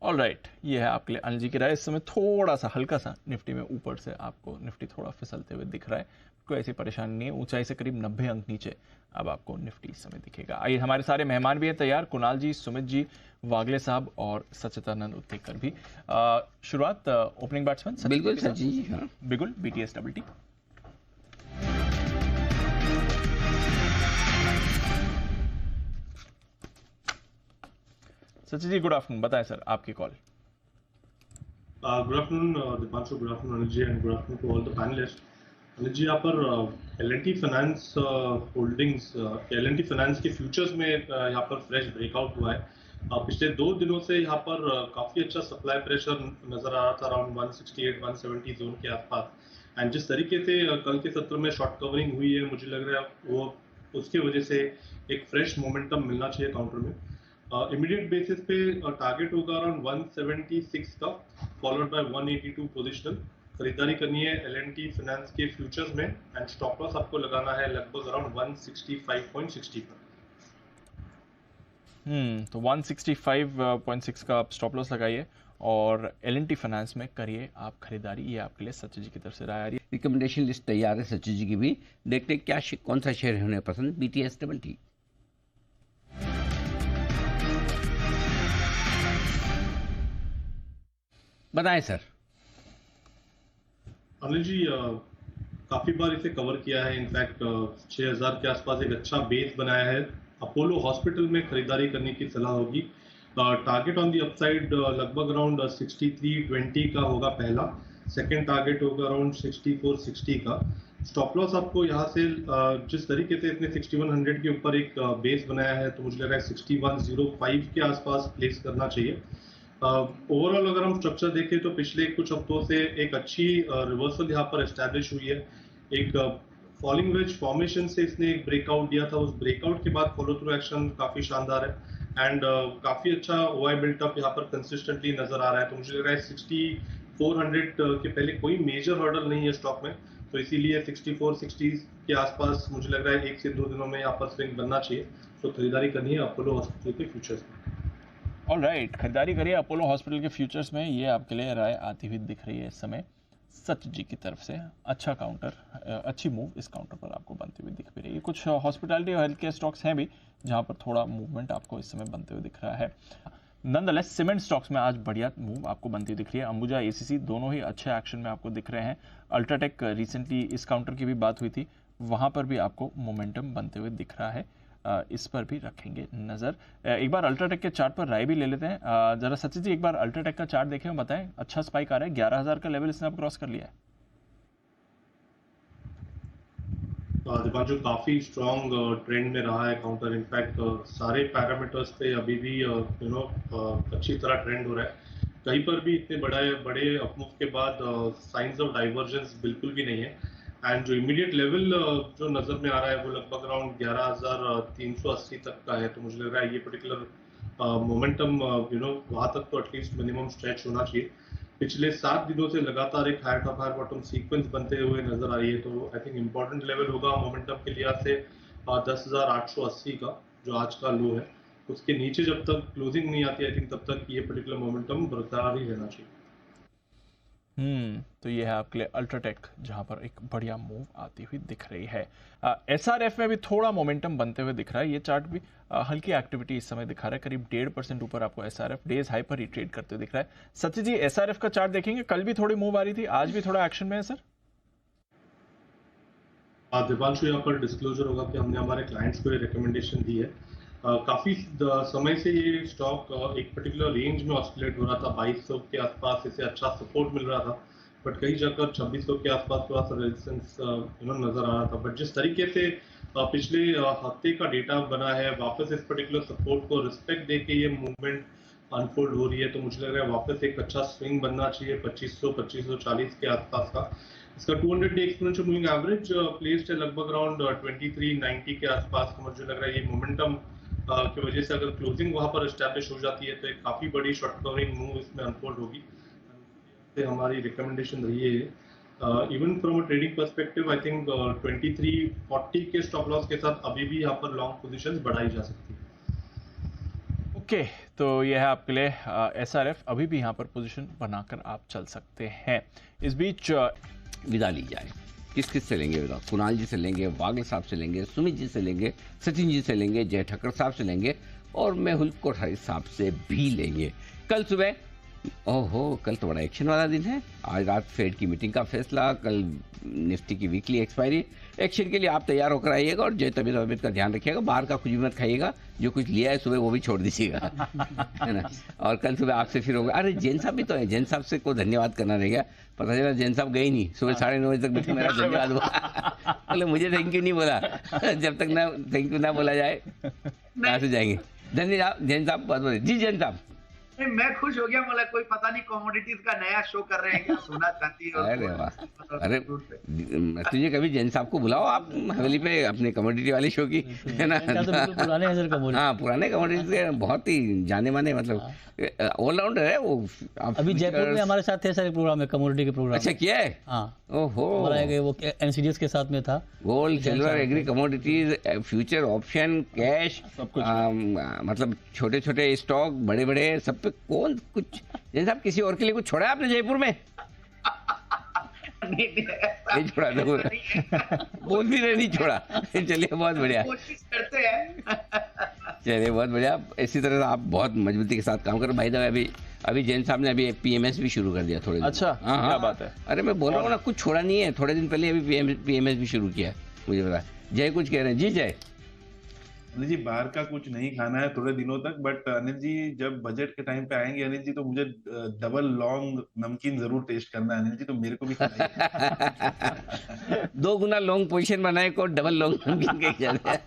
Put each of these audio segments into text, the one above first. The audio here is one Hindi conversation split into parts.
ऑल राइट, ये है आपके लिए अनिल जी की राय। इस समय थोड़ा सा हल्का सा निफ्टी में ऊपर से आपको निफ्टी थोड़ा फिसलते हुए दिख रहा है, कोई ऐसी परेशानी नहीं है। ऊंचाई से करीब 90 अंक नीचे अब आपको निफ्टी इस समय दिखेगा। आइए, हमारे सारे मेहमान भी हैं तैयार, कुणाल जी, सुमित जी, वागले साहब और सच्चिदानंद उत्तेकर भी। शुरुआत ओपनिंग बैट्समैन सचिन जी बिल्कुल के सचिन जी, साथ। हाँ। बिल्कुल, BTS double T. Sachin ji, good afternoon, बताएं सर आपकी call. Good afternoon Dipanshu, good afternoon Anil ji, and good afternoon to all the panelist. Anil ji, यहाँ पर L&T finance holdings, L&T finance के फ्यूचर्स में यहाँ पर फ्रेश ब्रेकआउट हुआ है। पिछले 2 दिनों से यहाँ पर काफी अच्छा सप्लाई प्रेशर नजर आ रहा था अराउंड 168-170 जोन के आसपास। एंड जिस तरीके से कल के सत्र में शॉर्ट कवरिंग हुई है, मुझे लग रहा है वो उसके वजह से एक फ्रेश मोमेंटम मिलना चाहिए काउंटर में। इमीडिएट बेसिस पे टारगेट होगा अराउंड 176 का, फॉलोड बाय 182 पोजिशनल। खरीदारी करनी है एल&टी फाइनेंस के फ्यूचर्स में, एंड स्टॉप लॉस आपको लगाना है लगभग अराउंड 165.60 पर। तो 165.6 का आप स्टॉप लॉस लगाइए और एल&टी फाइनेंस में करिए आप खरीदारी। ये आपके लिए सचिन जी की तरफ से राय आ रही है। रिकमेंडेशन लिस्ट तैयार है सचिन जी की भी। देखते हैं क्या कौन सा शेयर है उन्हें पसंद। BTS double T. बताएं सर। अनिल जी, काफी बार इसे कवर किया है। इनफैक्ट 6000 के आसपास एक अच्छा बेस बनाया है। अपोलो हॉस्पिटल में खरीदारी करने की सलाह होगी। टारगेट ऑन दी अपसाइड लगभग अराउंड 6320 का होगा पहला। सेकंड टारगेट होगा अराउंड 6460 का। स्टॉप लॉस आपको यहाँ से जिस तरीके से इसने 6100 के ऊपर एक बेस बनाया है, तो मुझे लग रहा है 6105 के आसपास प्लेस करना चाहिए। ओवरऑल अगर हम स्ट्रक्चर देखें तो पिछले कुछ हफ्तों से एक अच्छी रिवर्सल यहाँ पर एस्टैब्लिश हुई है। एक फॉलिंग वेज फॉर्मेशन से इसने एक ब्रेकआउट दिया था, उस ब्रेकआउट के बाद फॉलो थ्रू एक्शन काफी शानदार है। एंड काफी अच्छा ओआई बिल्टअप यहाँ पर कंसिस्टेंटली नजर आ रहा है। तो मुझे लग रहा है 6400 के पहले कोई मेजर हर्डल नहीं है स्टॉक में, तो इसीलिए 6460 के आसपास मुझे लग रहा है 1 से 2 दिनों में यहाँ पर स्विंग बनना चाहिए। तो खरीदारी करनी है अपोलो हॉस्पिटल के फ्यूचर्स में। ऑल राइट, खरीदारी करिए अपोलो हॉस्पिटल के फ्यूचर्स में। ये आपके लिए राय आती हुई दिख रही है इस समय सचिन जी की तरफ से। अच्छा काउंटर, अच्छी मूव इस काउंटर पर आपको बनती हुई दिख भी रही है। कुछ हॉस्पिटैलिटी और हेल्थ केयर स्टॉक्स हैं भी जहां पर थोड़ा मूवमेंट आपको इस समय बनते हुए दिख रहा है। नंदलेस सीमेंट स्टॉक्स में आज बढ़िया मूव आपको बनती दिख रही है। अंबुजा, एसीसी दोनों ही अच्छे एक्शन में आपको दिख रहे हैं। अल्ट्राटेक, रिसेंटली इस काउंटर की भी बात हुई थी, वहां पर भी आपको मोमेंटम बनते हुए दिख रहा है। इस पर भी रखेंगे नजर। एक बार अल्ट्राटेक के चार्ट पर राय भी ले लेते हैं। जरा सचिन जी एक बार अल्ट्राटेक का चार्ट देखें और बताएं। अच्छा स्पाइक आ रहा है, 11,000 का लेवल इसने अब क्रॉस कर लिया है। दीपांशु, काफी स्ट्रॉन्ग ट्रेंड में रहा है काउंटर। इनफैक्ट सारे पैरामीटर्स पे अभी भी अच्छी तरह ट्रेंड हो रहा है। कहीं पर भी इतने बड़े बड़े अपमूव के बाद साइंस ऑफ डाइवर्जेंस बिल्कुल भी नहीं है। एंड जो इमीडिएट लेवल जो नजर में आ रहा है वो लगभग अराउंड 11,380 तक का है। तो मुझे लग रहा है ये पर्टिकुलर मोमेंटम वहां तक तो एटलीस्ट मिनिमम स्ट्रेच होना चाहिए। पिछले 7 दिनों से लगातार एक higher top higher bottom sequence बनते हुए नजर आ रही है। तो आई थिंक इंपॉर्टेंट लेवल होगा मोमेंटम के लिहाज से 10,880 का, जो आज का लो है। उसके नीचे जब तक क्लोजिंग नहीं आती, आई थिंक तब तक ये पर्टिकुलर मोमेंटम बरकरार ही रहना चाहिए। तो ये है आपके लिए अल्ट्राटेक, जहां पर एक बढ़िया मूव आती हुई दिख रही है। एसआरएफ में भी थोड़ा मोमेंटम बनते हुए दिख रहा है। ये चार्ट भी हल्की एक्टिविटी इस समय दिखा रहा है, करीब 1.5% ऊपर आपको एसआरएफ डेज हाई पर ही ट्रेड करते हुए दिख रहा है। सचिन जी, एसआरएफ का चार्ट देखेंगे, कल भी थोड़ी मूव आ रही थी, आज भी थोड़ा एक्शन में है सर। दीपांशु, यहाँ पर डिस्क्लोजर होगा कि हमने हमारे क्लाइंट्स को ये रिकमेंडेशन दी है। काफी समय से ये स्टॉक एक पर्टिकुलर रेंज में ऑस्किलेट हो रहा था, 2200 के आसपास इसे अच्छा सपोर्ट मिल रहा था। बट कहीं जाकर 2600 के आसपास थोड़ा सा रेजिस्टेंस नजर आ रहा था। बट जिस तरीके से पिछले हफ्ते का डेटा बना है, वापस इस पर्टिकुलर सपोर्ट को रिस्पेक्ट दे के ये मूवमेंट अनफोल्ड हो रही है। तो मुझे लग रहा है वापस एक अच्छा स्विंग बनना चाहिए 2500-2540 के आसपास का। इसका 200 day exponential moving average placed है लगभग अराउंड 2390 के आसपास। तो मुझे लग रहा है ये मोमेंटम की वजह से अगर क्लोजिंग वहां पर एस्टैब्लिश हो जाती है तो एक काफी बड़ी शॉर्ट कवरिंग मूव इसमें अनफोल्ड होगी। से हमारी रिकमेंडेशन रही है। Even from a trading perspective, I think 2340 के स्टॉप लॉस के साथ अभी भी यहाँ पर लॉन्ग पोजीशंस बढ़ाई जा सकती है। ओके, तो यह है आपके लिए SRF। अभी भी यहाँ पर पोजीशन बनाकर आप चल सकते हैं। इस बीच विदा ली जाए, किस किस से लेंगे विदा? कुणाल जी से लेंगे, वागल साहब से लेंगे, सुमित जी से लेंगे, सचिन जी से लेंगे, जय ठक्कर साहब से लेंगे और मेहुल कोठारी साहब से भी लेंगे। कल सुबह ओहो, कल तो बड़ा एक्शन वाला दिन है। आज रात फेड की मीटिंग का फैसला, कल निफ्टी की वीकली एक्सपायरी। एक्शन के लिए आप तैयार होकर आइएगा और जय तबीयत का ध्यान रखिएगा, बाहर का कुछ भी मत खाइएगा, जो कुछ लिया है सुबह वो भी छोड़ दीजिएगा है ना। और कल सुबह आपसे फिर होगा। अरे जैन साहब भी तो है, जैन साहब से को धन्यवाद करना रह गया, पता चला जैन साहब गए नहीं, सुबह 9:30 बजे तक मीटिंग मेरा धन्यवाद हुआ बोले मुझे थैंक यू नहीं बोला जब तक ना थैंक यू ना बोला जाए कहाँ से जाएंगे। धन्यवाद जैन साहब, बहुत बहुत जी। जैन साहब मैं खुश हो गया, मतलब कोई पता नहीं कमोडिटीज का नया शो कर रहे हैं क्या, सोना चांदी और अरे वाह, अरे तुझे कभी जैन साहब को बुलाओ आप हवेली पे अपने कमोडिटी वाले शो की, है ना। तो पुराने हैं सर कमोडिटी। हाँ, पुराने कमोडिटी के बहुत ही जाने माने, मतलब ऑलराउंडर है वो। अभी जयपुर में हमारे साथ थे सर प्रोग्राम में, कमोडिटी के प्रोग्राम। अच्छा किया है? हाँ, ओहो, वो NCDS के साथ में था। Gold, silver, agree commodities, future, option, cash, मतलब छोटे छोटे स्टॉक, बड़े बड़े, सब पे कौन कुछ। जैसे आप किसी और के लिए कुछ छोड़ा है आपने जयपुर में? नहीं छोड़ा तो बोल भी नहीं छोड़ा। चलिए बहुत बढ़िया, कोशिश करते हैं। चलिए बहुत बढ़िया। इसी तरह आप बहुत मजबूती के साथ काम करो भाई। अभी जैन साहब ने अभी PMS भी शुरू कर दिया थोड़े दिन। अच्छा, क्या बात है। अरे मैं बोल रहा हूँ ना, कुछ छोड़ा नहीं है, थोड़े दिन पहले अभी PMS भी शुरू किया है, मुझे पता। जय कुछ कह रहे हैं जी? जय अनिल जी, बाहर का कुछ नहीं खाना है थोड़े दिनों तक, बट अनिल जी जब बजट के टाइम पे आएंगे अनिल जी, तो मुझे डबल लॉन्ग नमकीन जरूर टेस्ट करना है अनिल जी, तो मेरे को भी खिलाइए। 2 गुना लॉन्ग पोजीशन बनाए को डबल लॉन्ग नमकीन के जाते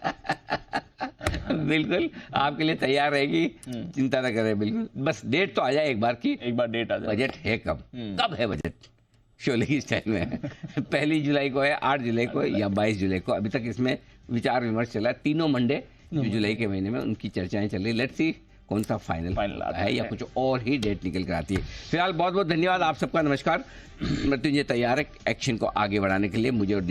बिल्कुल आपके लिए तैयार रहेगी, चिंता ना करें। बिल्कुल, बस डेट तो आ जाए एक बार की, एक बार डेट आ जाए। बजट है कब है बजट? शोले की स्टाइल में 1 जुलाई को है, 8 जुलाई को या 22 जुलाई को। अभी तक इसमें विचार विमर्श चला है। तीनों मंडे जो जुलाई के महीने में उनकी चर्चाएं चल रही। लेट्स सी कौन सा फाइनल आता है या कुछ और ही डेट निकल कर आती है। फिलहाल बहुत बहुत धन्यवाद आप सबका, नमस्कार। मृत्युंजय तैयार है एक्शन को आगे बढ़ाने के लिए, मुझे और